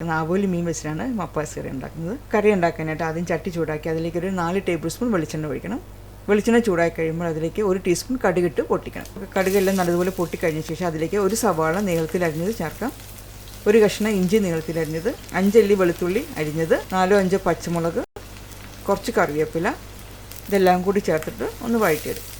ആവോലി മീൻ വെച്ചിട്ടാണ് മപ്പാസ് കറി ഉണ്ടാക്കുന്നത്. കറി ഉണ്ടാക്കാനായിട്ട് ആദ്യം ചട്ടി ചൂടാക്കി അതിലേക്ക് ഒരു 4 ടേബിൾ സ്പൂൺ വെളിച്ചെണ്ണ ഒഴിക്കണം. വെളിച്ചെണ്ണ ചൂടാക്കി കഴിയുമ്പോൾ അതിലേക്ക് 1 ടീസ്പൂൺ കടുകിട്ട് പൊട്ടിക്കണം. കടുകെല്ലാം നല്ലതുപോലെ പൊട്ടിക്കഴിഞ്ഞ ശേഷം അതിലേക്ക് ഒരു സവാള നീളത്തിൽ അരിഞ്ഞത് ചേർക്കാം. ഒരു കഷ്ണം ഇഞ്ചി നീളത്തിൽ അരിഞ്ഞത്, 5 അല്ലി വെളുത്തുള്ളി അരിഞ്ഞത്, 4-5 പച്ചമുളക്, കുറച്ച് കറിവേപ്പില, ഇതെല്ലാം കൂടി ചേർത്തിട്ട് ഒന്ന് വഴറ്റിയെടുക്കും.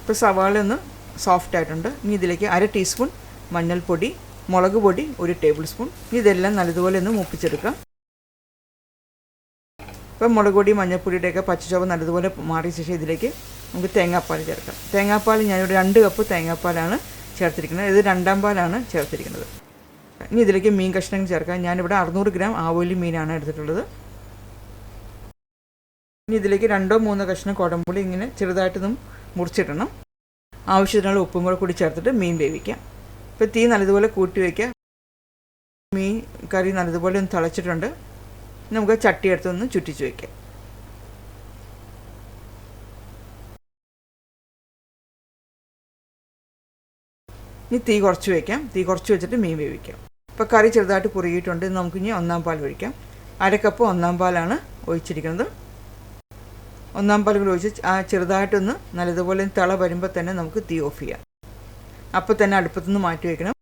ഇപ്പോൾ സവാള ഒന്ന് സോഫ്റ്റ് ആയിട്ടുണ്ട്. ഇനി ഇതിലേക്ക് 1/2 ടീസ്പൂൺ മഞ്ഞൾപ്പൊടി, മുളക് പൊടി 1 ടേബിൾ സ്പൂൺ. ഇതെല്ലാം നല്ലതുപോലെ ഒന്ന് മൂപ്പിച്ചെടുക്കാം. ഇപ്പം മുളക് പൊടി മഞ്ഞൾപ്പൊടിയുടെയൊക്കെ പച്ചച്ചോവ നല്ലതുപോലെ മാറിയ ശേഷം ഇതിലേക്ക് നമുക്ക് തേങ്ങാപ്പാൽ ചേർക്കാം. തേങ്ങാപ്പാൽ ഞാനിവിടെ 2 കപ്പ് തേങ്ങാപ്പാലാണ് ചേർത്തിരിക്കുന്നത്. ഇത് 2ാം പാലാണ് ചേർത്തിരിക്കുന്നത്. ഇനി ഇതിലേക്ക് മീൻ കഷ്ണങ്ങൾ ചേർക്കാം. ഞാനിവിടെ 600 ഗ്രാം ആവോലി മീനാണ് എടുത്തിട്ടുള്ളത്. ഇനി ഇതിലേക്ക് 2-3 കഷ്ണം കുടംപുളി ഇങ്ങനെ ചെറുതായിട്ടൊന്നും മുറിച്ചിടണം. ആവശ്യത്തിനുള്ള ഉപ്പും കൂടി ചേർത്തിട്ട് മീൻ വേവിക്കാം. ഇപ്പോൾ തീ നല്ലതുപോലെ കൂട്ടി വയ്ക്കുക. മീൻ കറി നല്ലതുപോലെ ഒന്ന് തിളച്ചിട്ടുണ്ട്. നമുക്ക് ചട്ടി എടുത്തൊന്ന് ചുറ്റിച്ച് വയ്ക്കാം. ഇനി തീ കുറച്ച് വയ്ക്കാം. തീ കുറച്ച് വെച്ചിട്ട് മീൻ വേവിക്കാം. ഇപ്പോൾ കറി ചെറുതായിട്ട് കുറുകിയിട്ടുണ്ട്. നമുക്കിനി 1ാം പാൽ ഒഴിക്കാം. 1/2 കപ്പ് 1ാം പാലാണ് ഒഴിച്ചിരിക്കുന്നത്. 1ാം പാൽ കൂടി ഒഴിച്ച് ചെറുതായിട്ടൊന്ന് നല്ലതുപോലെ തിള വരുമ്പോൾ തന്നെ നമുക്ക് തീ ഓഫ് ചെയ്യാം. അപ്പോൾ തന്നെ അടുപ്പത്തുനിന്ന് മാറ്റി വയ്ക്കണം.